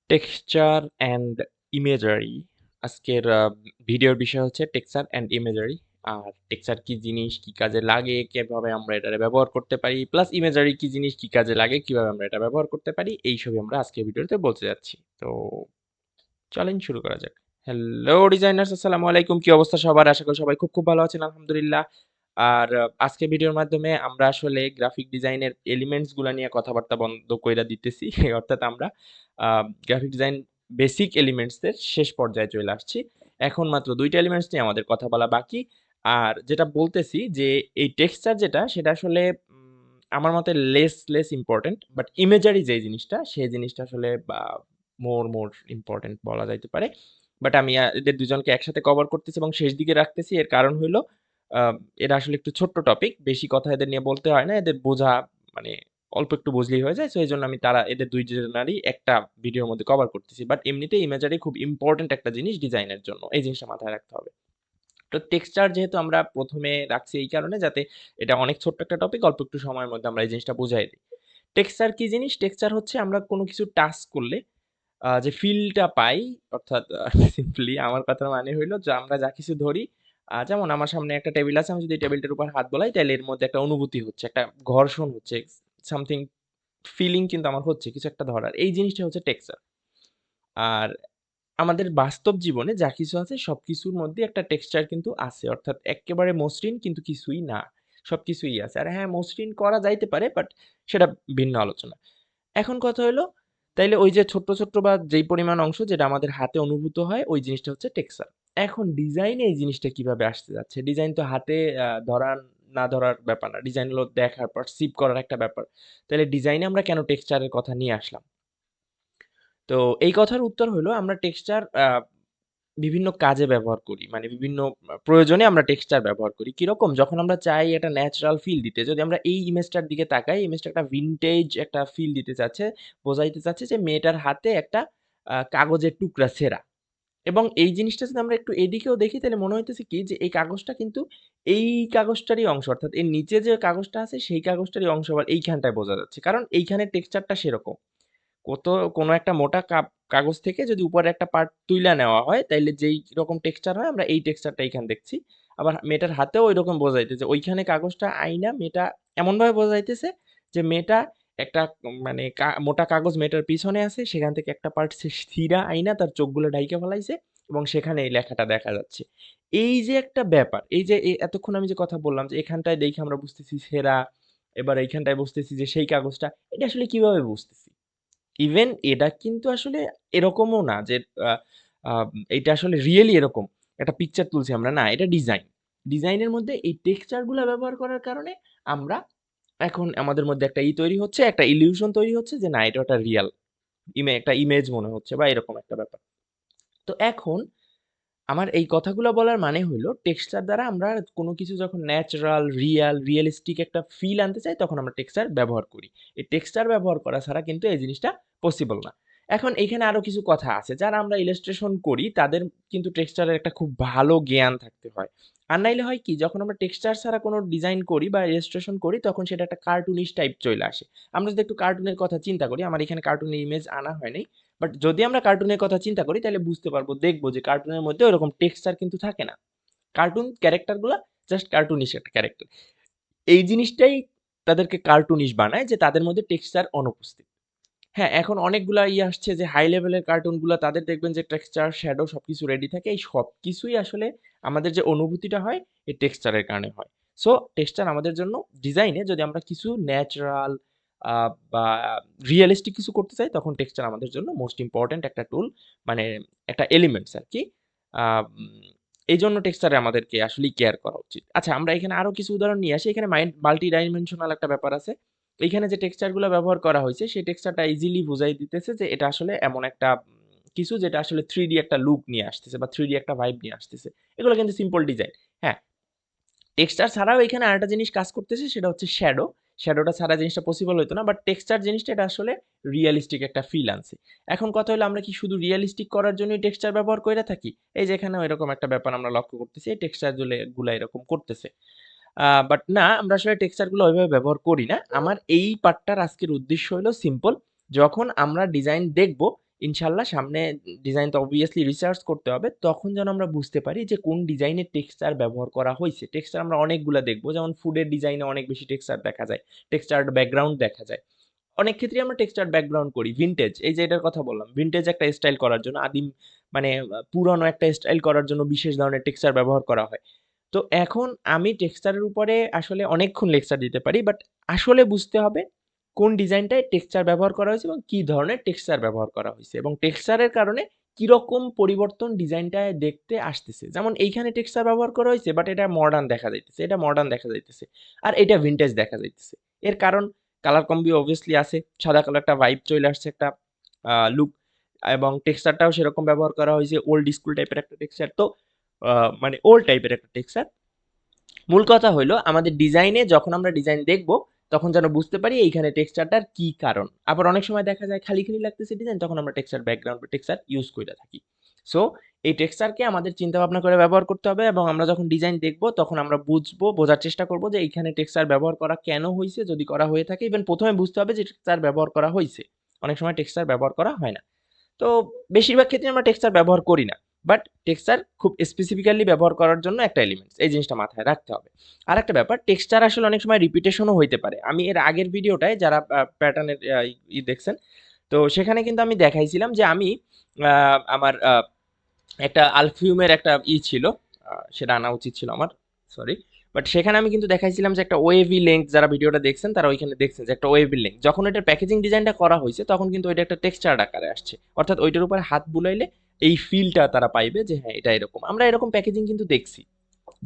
Texture and imagery. আজকের ভিডিওর বিষয় হচ্ছে টেক্সচার অ্যান্ড ইমেজারি। আর টেক্সচার কি জিনিস, কি কাজে লাগে, কিভাবে আমরা এটা ব্যবহার করতে পারি, প্লাস ইমেজারি কি জিনিস, কি কাজে লাগে, কিভাবে আমরা এটা ব্যবহার করতে পারি, এইসবই আমরা আজকের ভিডিওতে বলতে যাচ্ছি। তো চলেন শুরু করা যাক। হ্যালো ডিজাইনার্স, আসসালামু আলাইকুম। কি অবস্থা সবার? আশা করি সবাই খুব খুব ভালো আছেন, আলহামদুলিল্লাহ। আর আজকে ভিডিওর মাধ্যমে আমরা আসলে গ্রাফিক ডিজাইনের এলিমেন্টস গুলা নিয়ে কথাবার্তা বন্ধ কইরা দিতেছি। অর্থাৎ আমরা গ্রাফিক ডিজাইন বেসিক এলিমেন্টস এর শেষ পর্যায়ে চলে আসছি। এখন মাত্র দুইটা এলিমেন্টস নিয়ে আমাদের কথা বলা বাকি। আর যেটা বলতেছি যে এই টেক্সচার যেটা, সেটা আসলে আমার মতে লেস ইম্পর্টেন্ট, বাট ইমেজারি যে জিনিসটা, সেই জিনিসটা আসলে মোর ইম্পর্টেন্ট বলা যাইতে পারে। বাট আমি এদের দুজনকে একসাথে কভার করতেছি এবং শেষ দিকে রাখতেছি। এর কারণ হইলো আহ, এরা আসলে একটু ছোট্ট টপিক, বেশি কথা এদের নিয়ে বলতে হয় না, এদের বোঝা মানে অল্প একটু বুঝলেই হয়ে যায়। সো এই জন্য আমি এদের দুইজনেরই একটা ভিডিওর মধ্যে কভার করতেছি। বাট এমনিতে ইমেজারি খুব ইম্পর্টেন্ট একটা জিনিস ডিজাইনের জন্য, এই জিনিসটা মাথায় রাখতে হবে। তো টেক্সচার যেহেতু আমরা প্রথমে রাখছি এই কারণে, যাতে এটা অনেক ছোট্ট একটা টপিক, অল্প একটু সময়ের মধ্যে আমরা এই জিনিসটা বুঝাই দিই। টেক্সচার কি জিনিস? টেক্সচার হচ্ছে আমরা কোনো কিছু টাচ করলে যে ফিলটা পাই, অর্থাৎ সিম্পলি আমার কথার মানে হইলো যে আমরা যা কিছু ধরি, যেমন আমার সামনে একটা টেবিল আছে, আমি যদি টেবিলটার উপর হাত বোলাই তাহলে এর মধ্যে একটা অনুভূতি হচ্ছে, একটা ঘর্ষণ হচ্ছে, সামথিং ফিলিং কিন্তু আমার হচ্ছে কিছু একটা ধরার, এই জিনিসটা হচ্ছে টেক্সচার। আর আমাদের বাস্তব জীবনে যা কিছু আছে সবকিছুর মধ্যে একটা টেক্সচার কিন্তু আছে, অর্থাৎ একেবারে মসৃণ কিন্তু কিছুই না, সবকিছুই আছে। আর হ্যাঁ, মসৃণ করা যাইতে পারে, বাট সেটা ভিন্ন আলোচনা। এখন কথা হলো, তাইলে ওই যে ছোট্ট ছোট্ট বা যেই পরিমাণ অংশ যেটা আমাদের হাতে অনুভূত হয়, ওই জিনিসটা হচ্ছে টেক্সচার। এখন ডিজাইনে এই জিনিসটা কিভাবে আসতে যাচ্ছে? ডিজাইন তো হাতে ধরার না ধরার ব্যাপার না, ডিজাইন হলো দেখার, পারসিভ করার একটা ব্যাপার। তাহলে ডিজাইনে আমরা কেন টেক্সচারের কথা নিয়ে আসলাম? তো এই কথার উত্তর হলো, আমরা টেক্সচার বিভিন্ন কাজে ব্যবহার করি, মানে বিভিন্ন প্রয়োজনে আমরা টেক্সচার ব্যবহার করি। কিরকম? যখন আমরা চাই একটা ন্যাচারাল ফিল দিতে, যদি আমরা এই ইমেজটার দিকে তাকাই, ইমেজটা একটা ভিনটেজ একটা ফিল দিতে চাচ্ছে, বোঝাইতে চাচ্ছে যে মেয়েটার হাতে একটা কাগজের টুকরা ছেঁড়া। এবং এই জিনিসটা যদি আমরা একটু এদিকেও দেখি, তাহলে মনে হইতেছে কি যে এই কাগজটা কিন্তু এই কাগজটারই অংশ, অর্থাৎ এর নিচে যে কাগজটা আছে সেই কাগজটারই অংশ, আবার এইখানটায় বোঝা যাচ্ছে, কারণ এইখানে টেক্সচারটা সেরকম। কোনো একটা মোটা কাগজ থেকে যদি উপরে একটা পার্ট তুইলা নেওয়া হয়, তাইলে যেই রকম টেক্সচার হয়, আমরা এই টেক্সচারটা এইখানে দেখছি। আবার মেয়েটার হাতেও ওই রকম বোঝাইতেছে, ওইখানে কাগজটা আইনা মেয়েটা এমনভাবে বোঝাইতেছে যে মেয়েটা একটা মানে মোটা কাগজ মেয়েটার পিছনে আছে, সেখান থেকে একটা পার্ট সে ছিঁড়া আইনা তার চোখগুলো ঢাইকা ফেলাইছে, এবং সেখানে এই লেখাটা দেখা যাচ্ছে। এই যে একটা ব্যাপার, এই যে এতক্ষণ আমি যে কথা বললাম যে এখানটায় দেখে আমরা বুঝতেছি ছেঁড়া, এবার এইখানটায় বুঝতেছি যে সেই কাগজটা, এটা আসলে কিভাবে বুঝতেছি? ইভেন এটা কিন্তু আসলে এরকমও না যে আ আ এটা আসলে রিয়েলি এরকম একটা পিকচার তুলছি আমরা, না, এটা ডিজাইন। ডিজাইনের মধ্যে এই টেক্সচার গুলা ব্যবহার করার কারণে আমরা এখন আমাদের মধ্যে একটা তৈরি হচ্ছে, একটা ইলিউশন তৈরি হচ্ছে যে না, এটা একটা রিয়াল একটা ইমেজ মনে হচ্ছে, বা এরকম একটা ব্যাপার। তো এখন আমার এই কথাগুলো বলার মানে হইলো, টেক্সচার দ্বারা আমরা কোনো কিছু যখন ন্যাচারাল, রিয়েলিস্টিক একটা ফিল আনতে চাই, তখন আমরা টেক্সচার ব্যবহার করি। এই টেক্সচার ব্যবহার করা ছাড়া কিন্তু এই জিনিসটা পসিবল না। এখন এইখানে আরো কিছু কথা আছে, যারা আমরা ইলাস্ট্রেশন করি তাদের কিন্তু টেক্সচারের একটা খুব ভালো জ্ঞান থাকতে হয়। আর নাইলে হয় কি, যখন আমরা টেক্সচার ছাড়া কোনো ডিজাইন করি বা ইলাস্ট্রেশন করি, তখন সেটা একটা কার্টুনিশ টাইপ চলে আসে। আমরা যদি একটু কার্টুনের কথা চিন্তা করি, আমার এখানে কার্টুনের ইমেজ আনা হয়নি, বাট যদি আমরা কার্টুনের কথা চিন্তা করি, তাহলে বুঝতে পারবো, দেখবো যে কার্টুনের মধ্যে ওরকম টেক্সচার কিন্তু থাকে না। কার্টুন ক্যারেক্টারগুলো জাস্ট কার্টুনিশ একটা ক্যারেক্টার। এই জিনিসটাই তাদেরকে কার্টুনিশ বানায়, যে তাদের মধ্যে টেক্সচার অনুপস্থিত। হ্যাঁ, এখন অনেকগুলা আসছে যে হাই লেভেলের কার্টুনগুলা, তাদের দেখবেন যে টেক্সচার, শ্যাডো সবকিছু রেডি থাকে। এই সবকিছুই আসলে আমাদের যে অনুভূতিটা হয়, এই টেক্সচারের কারণে হয়। সো টেক্সচার আমাদের জন্য ডিজাইনে, যদি আমরা কিছু ন্যাচারাল বা রিয়েলিস্টিক কিছু করতে চাই, তখন টেক্সচার আমাদের জন্য মোস্ট ইম্পর্ট্যান্ট একটা টুল, মানে একটা এলিমেন্টস আরকি। আ উম এইজন্য টেক্সচারে আমাদেরকে আসলেই কেয়ার করা উচিত। আচ্ছা, আমরা এখানে আরো কিছু উদাহরণ নিয়ে আসি। এখানে মাল্টি ডাইমেনশনাল একটা ব্যাপার আছে। এইখানে যে টেক্সচার গুলো ব্যবহার করা হয়েছে, সেই টেক্সচারটা ইজিলি বুঝাই দিতেছে যে এটা আসলে এমন একটা কিছু, যেটা আসলে 3D একটা লুক নিয়ে আসতেছে, বা 3D একটা ভাইব নিয়ে আসতেছে। এগুলো কিন্তু সিম্পল ডিজাইন। হ্যাঁ, টেক্সচার ছাড়াও এখানে আরেকটা জিনিস কাজ করতেছে, সেটা হচ্ছে শ্যাডো। শ্যাডোটা ছাড়া জিনিসটা পসিবল হতো না, বাট টেক্সচার জিনিসটা এটা আসলে রিয়েলিস্টিক একটা ফিল আনছে। এখন কথা হলো, আমরা কি শুধু রিয়েলিস্টিক করার জন্যই টেক্সচার ব্যবহার করে থাকি? এই যে এখানেও এরকম একটা ব্যাপার আমরা লক্ষ্য করতেছি, এই টেক্সচার গুলা এরকম করতেছে। বাট না, আমরা আসলে টেক্সচার গুলো ওইভাবে ব্যবহার করি না। আমার এই পার্টটার আজকের উদ্দেশ্য হলো সিম্পল, যখন আমরা ডিজাইন দেখব, ইনশাল্লাহ সামনে ডিজাইন তো অবভিয়াসলি রিসার্চ করতে হবে, তখন যেন আমরা বুঝতে পারি যে কোন ডিজাইনের টেক্সচার ব্যবহার করা হয়েছে। টেক্সচার আমরা অনেকগুলা দেখবো, যেমন ফুডের ডিজাইনে অনেক বেশি টেক্সচার দেখা যায়, টেক্সচার ব্যাকগ্রাউন্ড দেখা যায়। অনেক ক্ষেত্রে আমরা টেক্সচার ব্যাকগ্রাউন্ড করি। ভিনটেজ, এই যে এটার কথা বললাম, ভিনটেজ একটা স্টাইল করার জন্য, আদিম মানে পুরনো একটা স্টাইল করার জন্য বিশেষ ধরনের টেক্সচার ব্যবহার করা হয়। তো এখন আমি টেক্সচারের উপরে আসলে অনেকক্ষণ লেকচার দিতে পারি, বাট আসলে বুঝতে হবে কোন ডিজাইনটায় টেক্সচার ব্যবহার করা হয়েছে এবং কী ধরনের টেক্সচার ব্যবহার করা হয়েছে এবং টেক্সচারের কারণে কীরকম পরিবর্তন ডিজাইনটায় দেখতে আসতেছে। যেমন এইখানে টেক্সচার ব্যবহার করা হয়েছে, বাট এটা মডার্ন দেখা যাইতেছে, এটা মডার্ন দেখা যাইতেছে, আর এটা ভিনটেজ দেখা যাইতেছে। এর কারণ কালার কম্বি অবভিয়াসলি আছে, সাদা কালো একটা ভাইব চলে আসছে, একটা লুক, এবং টেক্সচারটাও সেরকম ব্যবহার করা হয়েছে, ওল্ড স্কুল টাইপের একটা টেক্সচার। তো মানে ওল্ড টাইপের একটা টেক্সচার। মূল কথা হইলো আমাদের ডিজাইনে যখন আমরা ডিজাইন দেখব তখন যেন বুঝতে পারি এইখানে টেক্সচারটার কি কারণ। আবার অনেক সময় দেখা যায় খালি খালি লাগতেছে ডিজাইন, তখন আমরা টেক্সচার ব্যাকগ্রাউন্ড বা টেক্সচার ইউজ করে থাকি। সো এই টেক্সচারকে আমাদের চিন্তা ভাবনা করে ব্যবহার করতে হবে, এবং আমরা যখন ডিজাইন দেখব তখন আমরা বুঝবো, বোঝার চেষ্টা করব যে এইখানে টেক্সচার ব্যবহার করা কেন হয়েছে, যদি করা হয়ে থাকে ইভেন প্রথমে বুঝতে হবে যে টেক্সচার ব্যবহার করা হয়েছে। অনেক সময় টেক্সচার ব্যবহার করা হয় না, তো বেশিরভাগ ক্ষেত্রে আমরা টেক্সচার ব্যবহার করি না, বাট টেক্সচার খুব স্পেসিফিক্যালি ব্যবহার করার জন্য একটা এলিমেন্টস, এই জিনিসটা মাথায় রাখতে হবে। আর একটা ব্যাপার, টেক্সচার আসলে অনেক সময় রিপিটেশনও হইতে পারে। আমি এর আগের ভিডিওটায় যারা প্যাটার্নের দেখছেন, তো সেখানে কিন্তু আমি দেখাইছিলাম যে আমি আমার একটা আলফিউমের একটা ছিল, সেটা আনা উচিত ছিল আমার, সরি। বাট সেখানে আমি কিন্তু দেখাইছিলাম যে একটা ওয়েভি লেন্থ, যারা ভিডিওটা দেখছেন তারা ওইখানে দেখছেন যে একটা ওয়েভি লেন্থ, যখন এটার প্যাকেজিং ডিজাইনটা করা হয়েছে তখন কিন্তু ওইটা একটা টেক্সচার আকারে আসছে, অর্থাৎ ওইটার উপর হাত বুলাইলে এই ফিলটা তারা পাইবে যে হ্যাঁ এটা এরকম। আমরা এরকম প্যাকেজিং কিন্তু দেখছি,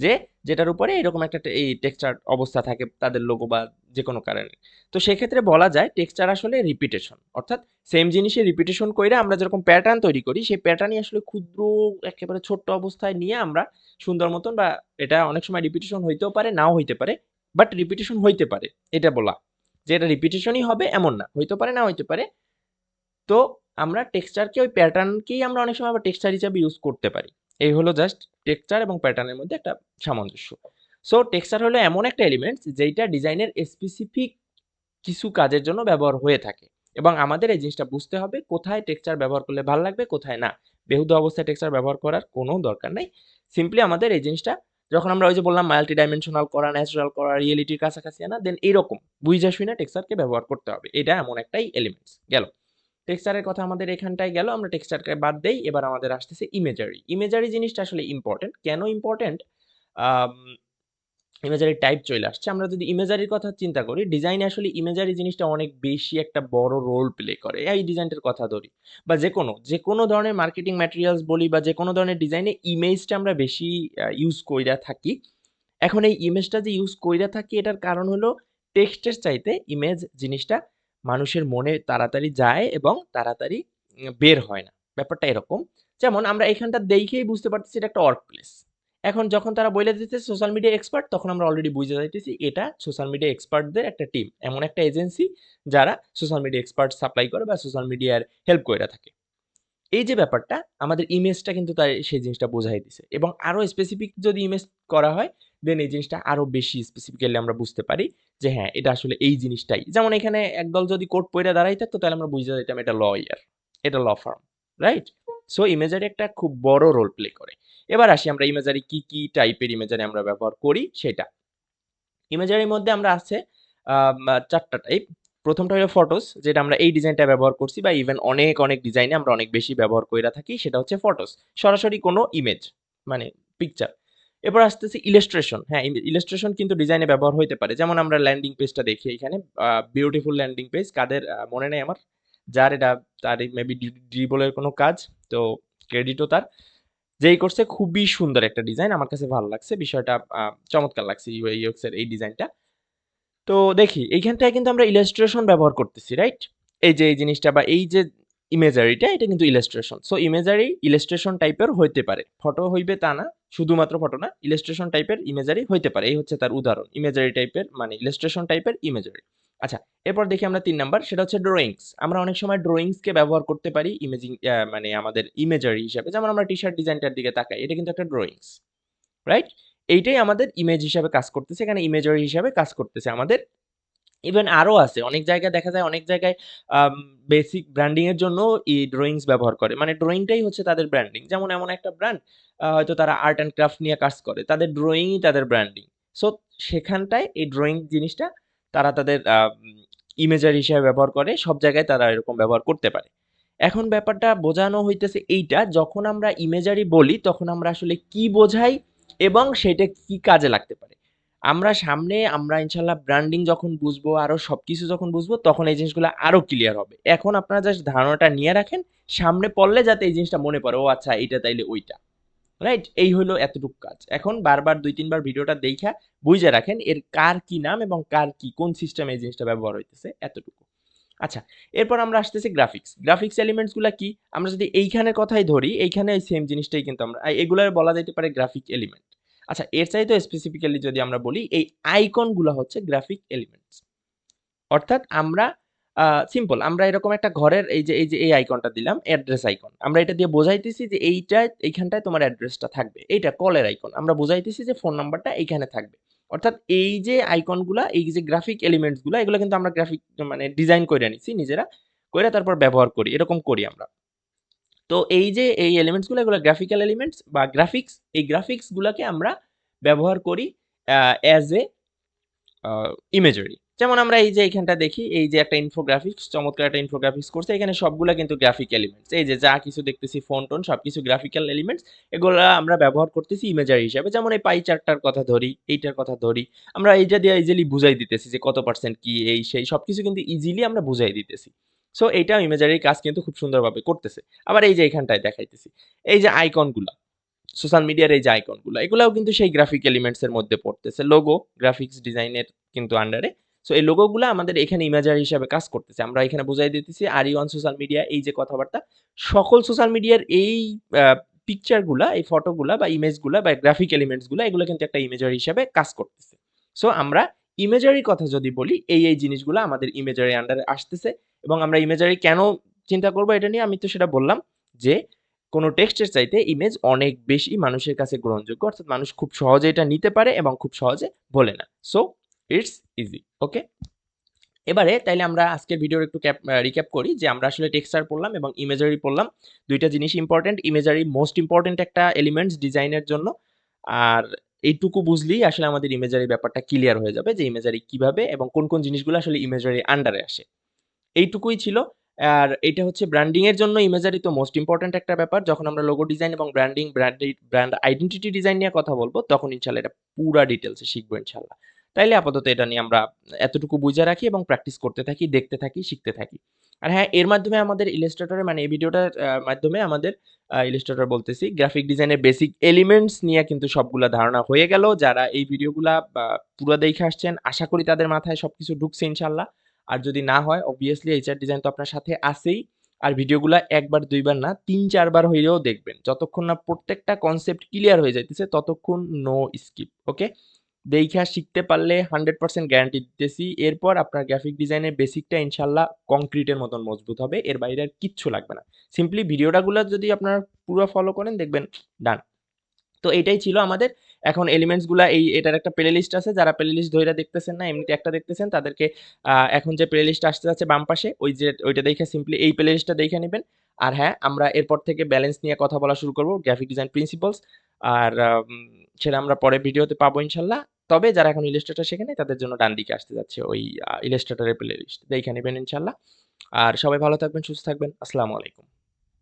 যে যেটার উপরে এরকম একটা এই টেক্সচার অবস্থা থাকে তাদের লোগো বা যে কোনো কারণে। তো সেক্ষেত্রে বলা যায় টেক্সচার আসলে রিপিটেশন, অর্থাৎ সেম জিনিসে রিপিটেশন করে আমরা যেরকম প্যাটার্ন তৈরি করি, সেই প্যাটার্নই আসলে ক্ষুদ্র একেবারে ছোট্ট অবস্থায় নিয়ে আমরা সুন্দর মতন, বা এটা অনেক সময় রিপিটেশন হইতেও পারে নাও হইতে পারে, বাট রিপিটেশন হইতে পারে এটা বলা, যে এটা রিপিটেশনই হবে এমন না, হইতে পারে না হইতে পারে। তো আমরা টেক্সচারকে ওই প্যাটার্নকেই আমরা অনেক সময় আবার টেক্সচার হিসাবে ইউজ করতে পারি। এই হলো জাস্ট টেক্সচার এবং প্যাটার্নের মধ্যে একটা সামঞ্জস্য। সো টেক্সচার হলো এমন একটা এলিমেন্ট যেটা ডিজাইনের স্পেসিফিক কিছু কাজের জন্য ব্যবহার হয়ে থাকে, এবং আমাদের এই জিনিসটা বুঝতে হবে কোথায় টেক্সচার ব্যবহার করলে ভালো লাগবে, কোথায় না। বেহুদা অবস্থায় টেক্সচার ব্যবহার করার কোনো দরকার নাই। সিম্পলি আমাদের এই জিনিসটা যখন আমরা ওই যে বললাম মাল্টি ডাইমেনশনাল করা, ন্যাচারাল করা, রিয়েলিটির কাছাকাছি আনা, দেন এইরকম বুঝা শুনে টেক্সচারকে ব্যবহার করতে হবে। এটা এমন একটাই এলিমেন্টস গেল। টেক্সচারের কথা আমাদের এখানটায় গেল, আমরা টেক্সচারকে বাদ দেই, এবার আমাদের আসতেছে ইমেজারি। ইমেজারি জিনিসটা আসলে ইম্পর্টেন্ট, কেন ইম্পর্টেন্ট? ইমেজারি টাইপ চলে আসছে। আমরা যদি ইমেজারির কথা চিন্তা করি, ডিজাইনে আসলে ইমেজারি জিনিসটা অনেক বেশি একটা বড় রোল প্লে করে। এই ডিজাইনটার কথা ধরি, বা যে কোনো ধরনের মার্কেটিং ম্যাটেরিয়ালস বলি, বা যে কোনো ধরনের ডিজাইনে ইমেজটা আমরা বেশি ইউজ কইরা থাকি। এখন এই ইমেজটা যে ইউজ কইরা থাকি, এটার কারণ হলো টেক্সটের চাইতে ইমেজ জিনিসটা মানুষের মনে তাড়াতাড়ি যায় এবং তাড়াতাড়ি বের হয় না। ব্যাপারটা এরকম, যেমন আমরা এখানটা দেখেই বুঝতে পারতেছি এটা একটা ওয়ার্ক প্লেস। এখন যখন তারা বইলে দিতেছে সোশ্যাল মিডিয়া এক্সপার্ট, তখন আমরা অলরেডি বুঝে যাইতেছি এটা সোশ্যাল মিডিয়া এক্সপার্টদের একটা টিম, এমন একটা এজেন্সি যারা সোশ্যাল মিডিয়া এক্সপার্ট সাপ্লাই করে বা সোশ্যাল মিডিয়ার হেল্প করে থাকে। এই যে ব্যাপারটা, আমাদের ইমেজটা কিন্তু তার সেই জিনিসটা বোঝাই দিছে, এবং আরো স্পেসিফিক যদি ইমেজ করা হয়, দেন এই জিনিসটা আরো বেশি স্পেসিফিক্যালি আমরা বুঝতে পারি যে হ্যাঁ এটা আসলে এই জিনিসটাই। যেমন এখানে একদল যদি কোট পইরা দাঁড়াই থাকতো, তাহলে আমরা বুঝে যেতাম এটা লয়ার, এটা law firm, right? So imagery একটা খুব বড় রোল প্লে করে। এবার আসি আমরা ইমেজারি কি কি টাইপের ইমেজারি আমরা ব্যবহার করি সেটা। ইমেজারির মধ্যে আমরা আছে ৪টা টাইপ। প্রথমটা হলো ফটোস, যেটা আমরা এই ডিজাইনটা ব্যবহার করছি, বা ইভেন অনেক অনেক ডিজাইনে আমরা অনেক বেশি ব্যবহার কইরা থাকি, সেটা হচ্ছে ফটোস। সরাসরি কোনো ইমেজ মানে পিকচার। এরপর আসতেছে ইলাস্ট্রেশন। হ্যাঁ, ইলাস্ট্রেশন কিন্তু ডিজাইনে ব্যবহার হইতে পারে। যেমন আমরা ল্যান্ডিং পেজটা দেখি এখানে, বিউটিফুল ল্যান্ডিং পেজ, কাদের মনে নেই আমার, যার এটা তার মেবি ড্রিবলের কোনো কাজ, তো ক্রেডিটও তার, যেই করছে। খুবই সুন্দর একটা ডিজাইন, আমার কাছে ভালো লাগছে বিষয়টা, চমৎকার লাগছে ইউএক্স এর এই ডিজাইনটা। তো দেখি এইখানটায় কিন্তু আমরা ইলাস্ট্রেশন ব্যবহার করতেছি, রাইট? এই যে এই জিনিসটা বা এই যে ইমেজারিটা, এটা কিন্তু ইলাস্ট্রেশন। সো ইমেজারি ইলাস্ট্রেশন টাইপের হইতে পারে, ফটো হইবে তা না, শুধুমাত্র ফটো না, ইলাস্ট্রেশন টাইপের ইমেজারি হইতে পারে। এই হচ্ছে তার উদাহরণ, ইমেজারি টাইপের মানে ইলাস্ট্রেশন টাইপের ইমেজারি। আচ্ছা, এরপর দেখি আমরা ৩ নাম্বার, সেটা হচ্ছে ড্রয়িংস। আমরা অনেক সময় ড্রয়িংসকে ব্যবহার করতে পারি ইমেজিং, মানে আমাদের ইমেজারি হিসাবে। যেমন আমরা টি শার্ট ডিজাইনটার দিকে তাকাই, এটা কিন্তু একটা ড্রয়িংস, রাইট? এইটাই আমাদের ইমেজ হিসাবে কাজ করতেছে, এখানে ইমেজারি হিসাবে কাজ করতেছে আমাদের ইভেন আরো আছে। অনেক জায়গায় দেখা যায় অনেক জায়গায় আম বেসিক ব্র্যান্ডিং এর জন্য ড্রয়িংস ব্যবহার করে। মানে ড্রয়িংটাই হচ্ছে তাদের ব্র্যান্ডিং। যেমন এমন একটা ব্র্যান্ড হয়তো তারা আর্ট অ্যান্ড ক্রাফট নিয়ে কাজ করে। তাদের ড্রয়িংই তাদের ব্র্যান্ডিং। সো সেখানটায় এই ড্রয়িং জিনিসটা তারা তাদের ইমেজারি হিসেবে ব্যবহার করে। সব জায়গায় তারা এরকম ব্যবহার করতে পারে। এখন ব্যাপারটা বোঝানো হইতেছে এইটা, যখন আমরা ইমেজারি বলি তখন আমরা আসলে কি বোঝাই এবং সেটা কি কাজে লাগতে পারে। আমরা ইনশাল্লাহ ব্র্যান্ডিং যখন বুঝবো, আরো সবকিছু যখন বুঝবো, তখন এই জিনিসগুলো আরো ক্লিয়ার হবে। এখন আপনারা জাস্ট ধারণাটা নিয়ে রাখেন, সামনে পড়লে যাতে এই জিনিসটা মনে পড়ে, ও আচ্ছা এইটা তাইলে ওইটা। রাইট? এই হলো এতটুকু কাজ। এখন বারবার ২-৩ বার ভিডিওটা দেইখা বুইঝা রাখেন এর কার কি নাম এবং কার কি কোন সিস্টেমে এই জিনিসটা ব্যবহার হইতেছে, এতটুকু। আচ্ছা, এরপর আমরা আসতেছি গ্রাফিক্স। গ্রাফিক্স এলিমেন্টস গুলা কি? আমরা যদি এইখানের কথাই ধরি, এইখানে এই সেম জিনিসটাই কিন্তু আমরা এগুলার বলা যাইতে পারে গ্রাফিক এলিমেন্ট। আচ্ছা, এর চাইতেও স্পেসিফিক্যালি যদি আমরা বলি, এই আইকন গুলা হচ্ছে গ্রাফিক এলিমেন্টস। অর্থাৎ আমরা সিম্পল আমরা এরকম একটা ঘরের এই যে এই আইকনটা দিলাম অ্যাড্রেস আইকন। আমরা এটা দিয়ে বোঝাইতেছি যে এইখানটায় তোমার অ্যাড্রেসটা থাকবে। এইটা কলের আইকন। আমরা বোঝাইতেছি যে ফোন নাম্বারটা এইখানে থাকবে। অর্থাৎ এই যে আইকনগুলা, এই যে গ্রাফিক এলিমেন্টস গুলা এগুলো কিন্তু আমরা গ্রাফিক মানে ডিজাইন কইরা নিছি নিজেরা। কইরা তারপর ব্যবহার করি। এরকম করি আমরা। তো এই যে এই এলিমেন্টস গুলো এগুলো গ্রাফিক্যাল এলিমেন্টস বা গ্রাফিক্স, এই গ্রাফিক্স গুলাকে আমরা ব্যবহার করি অ্যাজ এ ইমেজারি। যেমন আমরা এই যে এইখানটা দেখি, এই যে একটা ইনফোগ্রাফিক্স, চমৎকার একটা ইনফোগ্রাফিক্স করছে। এখানে সবগুলা কিন্তু গ্রাফিক এলিমেন্টস। এই যে যা কিছু দেখতেছি ফোন টোন সবকিছু গ্রাফিক্যাল এলিমেন্টস। এগুলা আমরা ব্যবহার করতেছি ইমেজারি হিসাবে। যেমন এই পাই চার্টটার কথা ধরি, এইটার কথা ধরি। আমরা এইটা দিয়ে ইজিলি বুঝাই দিতেছি যে কত পার্সেন্ট কি এই সেই সবকিছু কিন্তু ইজিলি আমরা বুঝাই দিতেছি। সো এইটাও ইমেজারির কাজ কিন্তু খুব সুন্দরভাবে করতেছে। আবার এই যে এখানটায় দেখাইতেছি। এই যে আইকনগুলা, সোশ্যাল মিডিয়ার এই যে আইকনগুলো এগুলাও কিন্তু সেই গ্রাফিক এলিমেন্টস এর মধ্যে পড়তেছে। লোগো গ্রাফিক্স ডিজাইনের কিন্তু আন্ডারে। সো এই লোগোগুলা আমাদের এখানে ইমেজারি হিসাবে কাজ করতেছে। আমরা এখানে বুঝাই দিতেছি আর ই অন সোশ্যাল মিডিয়া, এই যে কথাবার্তা সকল সোশ্যাল মিডিয়ার এই পিকচার গুলা, এই ফটোগুলা বা ইমেজগুলা বা গ্রাফিক এলিমেন্টস গুলা এগুলো কিন্তু একটা ইমেজারি হিসাবে কাজ করতেছে। সো আমরা ইমেজারির কথা যদি বলি, এই জিনিসগুলা আমাদের ইমেজারি আন্ডারে আসতেছে। এবং আমরা ইমেজারি কেন চিন্তা করবো এটা নিয়ে, আমি তো সেটা বললাম যে কোনো টেক্সটের চাইতে ইমেজ অনেক বেশি মানুষের কাছে গ্রহণযোগ্য। অর্থাৎ মানুষ খুব সহজে এটা নিতে পারে এবং খুব সহজে ভোলে না। So it's easy. ওকে? এবারে তাইলে আমরা আজকের ভিডিওর একটু রিক্যাপ করি যে আমরা আসলে টেক্সচার পড়লাম এবং ইমেজারি পড়লাম। ২ টা জিনিস ইম্পোর্টেন্ট। ইমেজারি মোস্ট ইম্পোর্টেন্ট একটা এলিমেন্টস ডিজাইনের জন্য। আর এইটুকু বুঝলেই আসলে আমাদের ইমেজারি ব্যাপারটা ক্লিয়ার হয়ে যাবে যে ইমেজারি কিভাবে এবং কোন জিনিসগুলো আসলে ইমেজারির আন্ডারে আসে। এইটুকুই ছিল। আর এটা হচ্ছে ব্র্যান্ডিং এর জন্য ইমেজারি তো মোস্ট ইম্পোর্টেন্ট একটা ব্যাপার। যখন আমরা লোগো ডিজাইন এবং ব্র্যান্ড আইডেন্টিটি ডিজাইন নিয়ে কথা বলব, তখন ইনশাআল্লাহ এটা পুরা ডিটেইলসে শিখবো ইনশাআল্লাহ। তাইলে আপাতত এটা নিয়ে আমরা এতটুকু বুঝে রাখি এবং প্র্যাকটিস করতে থাকি, দেখতে থাকি, শিখতে থাকি। আর হ্যাঁ, এর মাধ্যমে আমাদের ইলাস্ট্রেটরে মানে এই ভিডিওটার মাধ্যমে আমাদের ইলাস্ট্রেটর বলতেছি, গ্রাফিক ডিজাইনের বেসিক এলিমেন্টস নিয়ে কিন্তু সবগুলা ধারণা হয়ে গেল। যারা এই ভিডিওগুলা পুরা দেখে আসছেন, আশা করি তাদের মাথায় সবকিছু ঢুকছে ইনশাআল্লাহ। আর যদি না হয় অবভিয়াসলি এইচআর ডিজাইন তো আপনার সাথে আছেই। আর ভিডিওগুলা ১ বার ২ বার না ৩-৪ বার হইলেও দেখবেন। যতক্ষণ না প্রত্যেকটা কনসেপ্ট ক্লিয়ার হয়ে যাইতেছে ততক্ষণ নো স্কিপ। ওকে? দেইখা শিখতে পারলে 100% গ্যারান্টি দিতেছি। এরপর আপনার গ্রাফিক ডিজাইনের বেসিকটা ইনশাআল্লাহ কংক্রিটের মতন মজবুত হবে। এর বাইরে আর কিচ্ছু লাগবে না। সিম্পলি ভিডিওটাগুলা যদি আপনারা পুরো ফলো করেন দেখবেন ডান। তো এটাই ছিল আমাদের। এখন এলিমেন্টস গুলা এটার একটা প্লে লিস্ট আছে। যারা প্লে লিস্ট ধইরা দেখতেছেন না, এমনিতে একটা দেখতেছেন, তাদেরকে এখন যে প্লে লিস্ট আসতে যাচ্ছে বাম পাশে, ওইটা দেখে সিম্পলি এই প্লে লিস্টটা দেখে নিবেন। আর হ্যাঁ, আমরা এরপর থেকে ব্যালেন্স নিয়ে কথা বলা শুরু করব, গ্রাফিক ডিজাইন প্রিন্সিপলস। আর সেটা আমরা পরের ভিডিওতে পাবো ইনশাআল্লাহ। তবে যারা এখন ইলাস্ট্রেটর শেখে নাই তাদের জন্য ডান দিকে আসতে যাচ্ছে ওই ইলাস্ট্রেটরের প্লে লিস্ট। দেখে নিবেন ইনশাআল্লাহ। আর সবাই ভালো থাকবেন, সুস্থ থাকবেন। আসসালামু আলাইকুম।